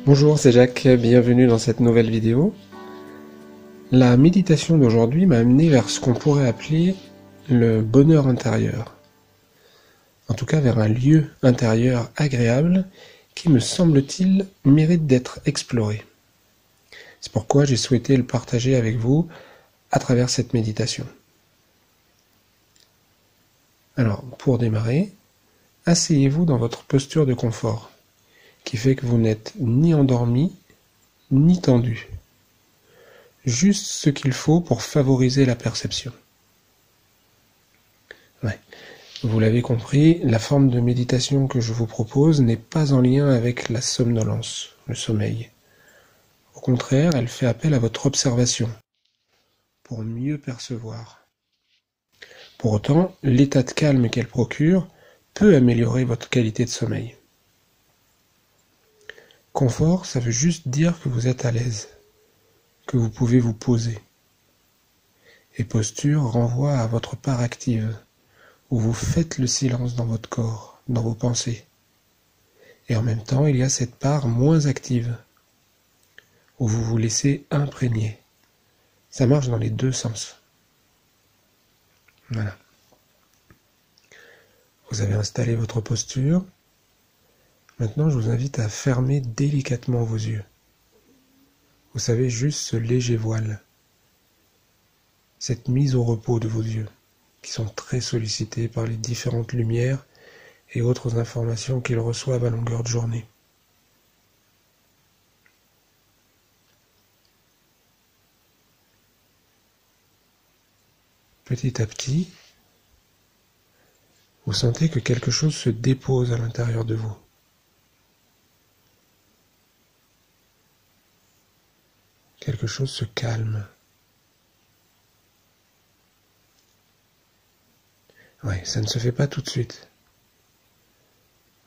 Bonjour, c'est Jacques, bienvenue dans cette nouvelle vidéo. La méditation d'aujourd'hui m'a amené vers ce qu'on pourrait appeler le bonheur intérieur. En tout cas vers un lieu intérieur agréable qui, me semble-t-il, mérite d'être exploré. C'est pourquoi j'ai souhaité le partager avec vous à travers cette méditation. Alors, pour démarrer, asseyez-vous dans votre posture de confort, qui fait que vous n'êtes ni endormi, ni tendu. Juste ce qu'il faut pour favoriser la perception. Ouais. Vous l'avez compris, la forme de méditation que je vous propose n'est pas en lien avec la somnolence, le sommeil. Au contraire, elle fait appel à votre observation, pour mieux percevoir. Pour autant, l'état de calme qu'elle procure peut améliorer votre qualité de sommeil. Confort, ça veut juste dire que vous êtes à l'aise, que vous pouvez vous poser. Et posture renvoie à votre part active, où vous faites le silence dans votre corps, dans vos pensées. Et en même temps, il y a cette part moins active, où vous vous laissez imprégner. Ça marche dans les deux sens. Voilà. Vous avez installé votre posture. Maintenant, je vous invite à fermer délicatement vos yeux. Vous savez, juste ce léger voile. Cette mise au repos de vos yeux, qui sont très sollicités par les différentes lumières et autres informations qu'ils reçoivent à longueur de journée. Petit à petit, vous sentez que quelque chose se dépose à l'intérieur de vous. Quelque chose se calme. Oui, ça ne se fait pas tout de suite.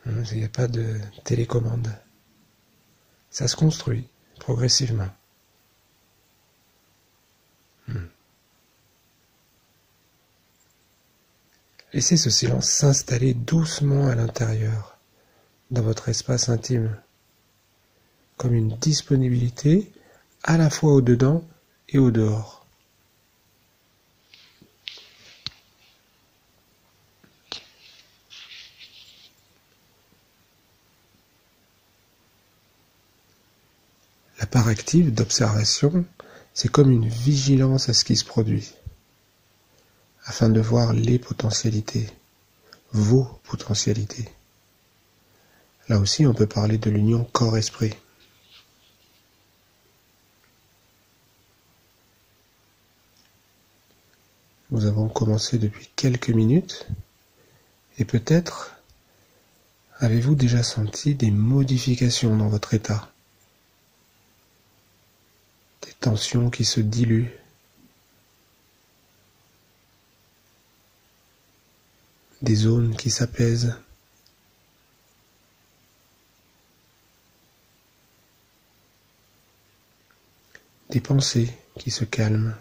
Il n'y a pas de télécommande. Ça se construit progressivement. Laissez ce silence s'installer doucement à l'intérieur, dans votre espace intime, comme une disponibilité à la fois au dedans et au dehors. La part active d'observation, c'est comme une vigilance à ce qui se produit, afin de voir les potentialités, vos potentialités. Là aussi, on peut parler de l'union corps-esprit. Nous avons commencé depuis quelques minutes, et peut-être avez-vous déjà senti des modifications dans votre état, des tensions qui se diluent, des zones qui s'apaisent. Des pensées qui se calment.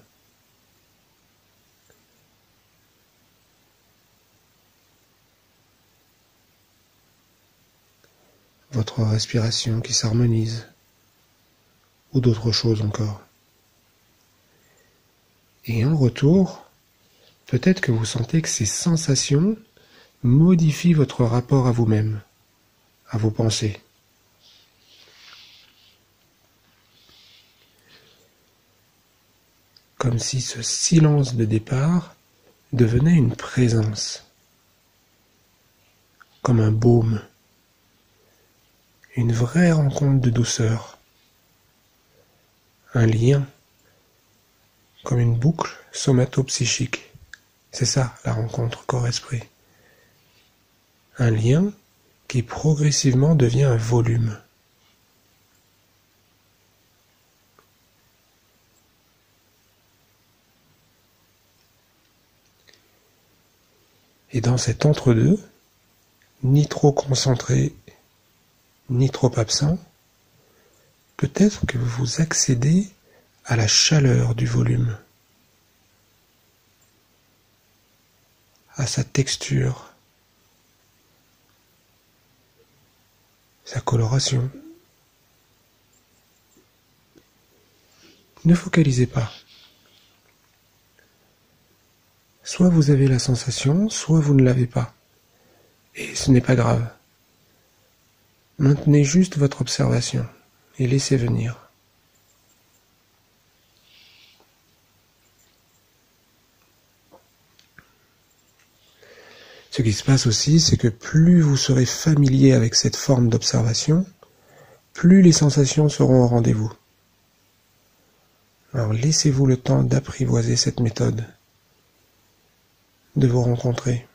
Votre respiration qui s'harmonise, ou d'autres choses encore. Et en retour, peut-être que vous sentez que ces sensations modifient votre rapport à vous-même, à vos pensées. Comme si ce silence de départ devenait une présence, comme un baume, une vraie rencontre de douceur, un lien, comme une boucle somato-psychique. C'est ça la rencontre corps-esprit. Un lien qui progressivement devient un volume. Et dans cet entre-deux, ni trop concentré, ni trop absent, peut-être que vous accédez à la chaleur du volume, à sa texture, sa coloration, Ne focalisez pas. Soit vous avez la sensation, soit vous ne l'avez pas. Et ce n'est pas grave. Maintenez juste votre observation et laissez venir. Ce qui se passe aussi, c'est que plus vous serez familier avec cette forme d'observation, plus les sensations seront au rendez-vous. Alors laissez-vous le temps d'apprivoiser cette méthode, de vous rencontrer.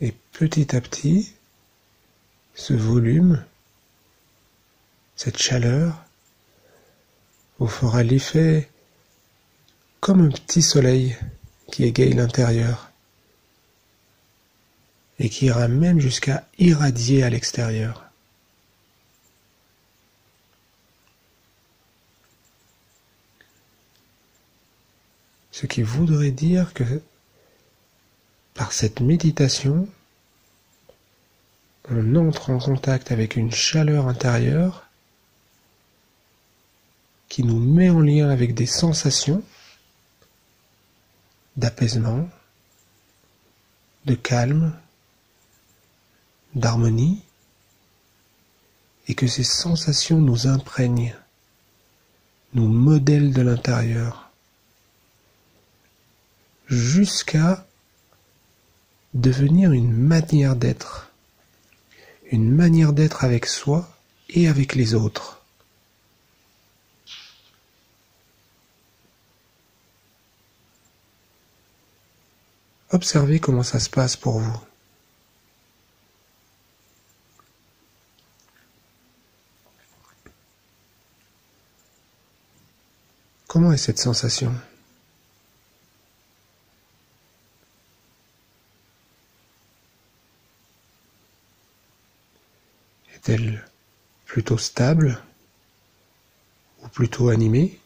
Et petit à petit, ce volume, cette chaleur, vous fera l'effet comme un petit soleil qui égaye l'intérieur et qui ira même jusqu'à irradier à l'extérieur. Ce qui voudrait dire que par cette méditation, on entre en contact avec une chaleur intérieure qui nous met en lien avec des sensations d'apaisement, de calme, d'harmonie, et que ces sensations nous imprègnent, nous modèlent de l'intérieur, jusqu'à devenir une manière d'être avec soi et avec les autres. Observez comment ça se passe pour vous. Comment est cette sensation ? Est-elle plutôt stable ou plutôt animée ?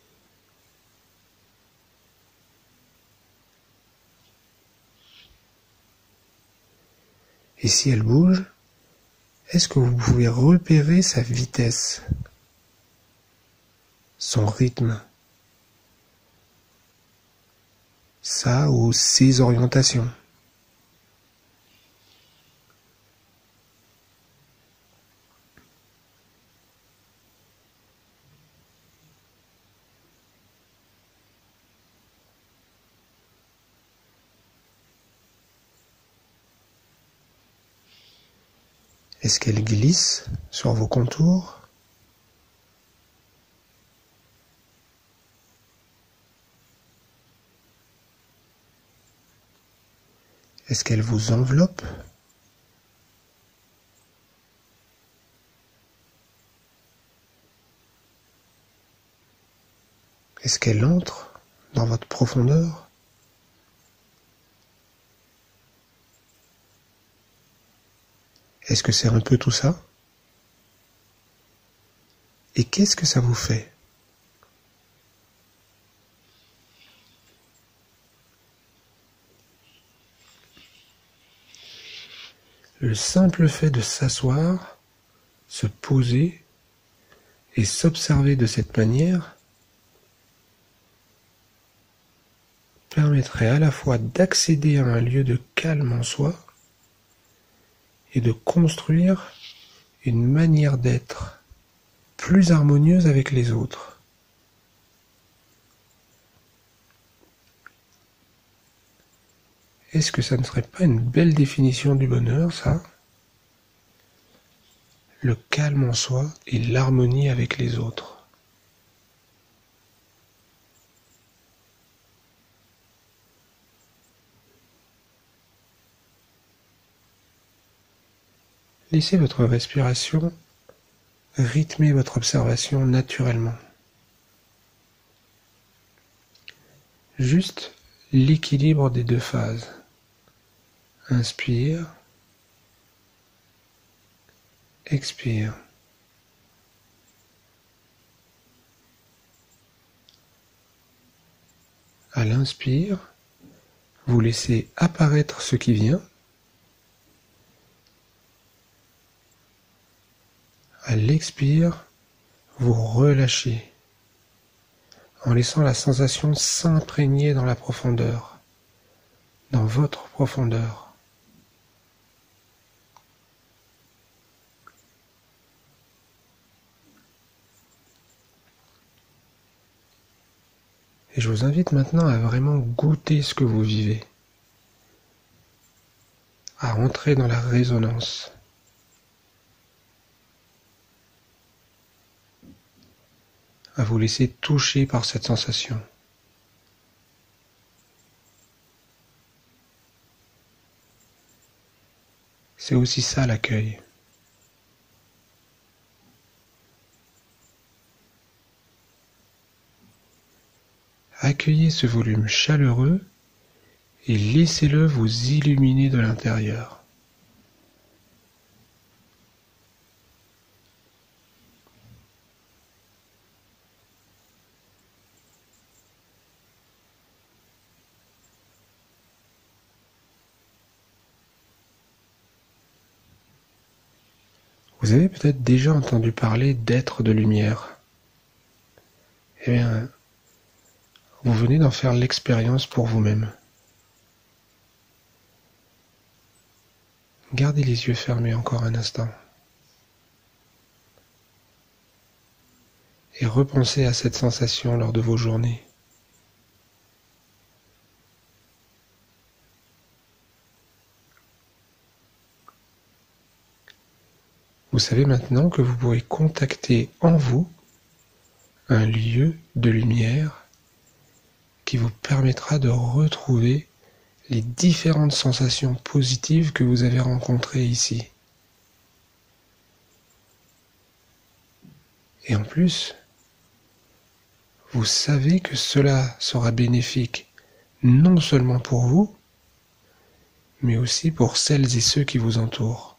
Et si elle bouge, est-ce que vous pouvez repérer sa vitesse, son rythme, sa ou ses orientations ? Est-ce qu'elle glisse sur vos contours ? Est-ce qu'elle vous enveloppe ? Est-ce qu'elle entre dans votre profondeur ? Est-ce que c'est un peu tout ça ? Et qu'est-ce que ça vous fait ? Le simple fait de s'asseoir, se poser et s'observer de cette manière permettrait à la fois d'accéder à un lieu de calme en soi et de construire une manière d'être plus harmonieuse avec les autres. Est-ce que ça ne serait pas une belle définition du bonheur, ça ? Le calme en soi et l'harmonie avec les autres. Laissez votre respiration rythmer votre observation naturellement. Juste l'équilibre des deux phases. Inspire, expire. À l'inspire, vous laissez apparaître ce qui vient. À l'expire, vous relâchez, en laissant la sensation s'imprégner dans la profondeur, dans votre profondeur. Et je vous invite maintenant à vraiment goûter ce que vous vivez, à entrer dans la résonance. À vous laisser toucher par cette sensation. C'est aussi ça l'accueil. Accueillez ce volume chaleureux et laissez-le vous illuminer de l'intérieur. Vous avez peut-être déjà entendu parler d'êtres de lumière. Eh bien, vous venez d'en faire l'expérience pour vous-même. Gardez les yeux fermés encore un instant. Et repensez à cette sensation lors de vos journées. Vous savez maintenant que vous pourrez contacter en vous un lieu de lumière qui vous permettra de retrouver les différentes sensations positives que vous avez rencontrées ici. Et en plus, vous savez que cela sera bénéfique non seulement pour vous, mais aussi pour celles et ceux qui vous entourent.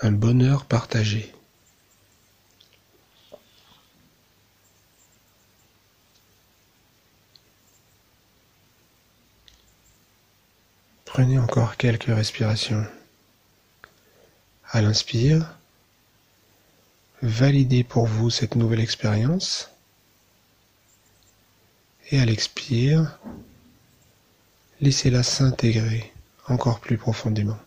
Un bonheur partagé. Prenez encore quelques respirations. À l'inspire, validez pour vous cette nouvelle expérience. Et à l'expire, laissez-la s'intégrer encore plus profondément.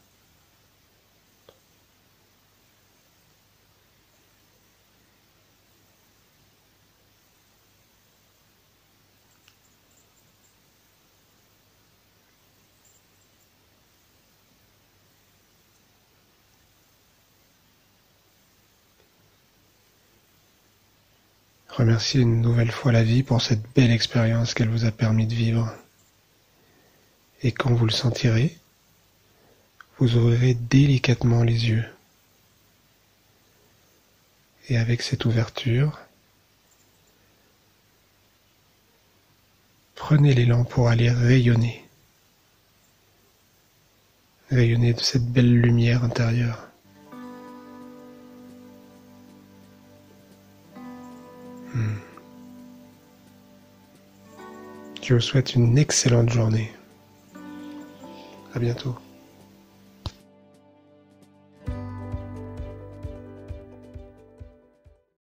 Remerciez une nouvelle fois la vie pour cette belle expérience qu'elle vous a permis de vivre. Et quand vous le sentirez, vous ouvrirez délicatement les yeux. Et avec cette ouverture, prenez l'élan pour aller rayonner. Rayonner de cette belle lumière intérieure. Je vous souhaite une excellente journée. À bientôt.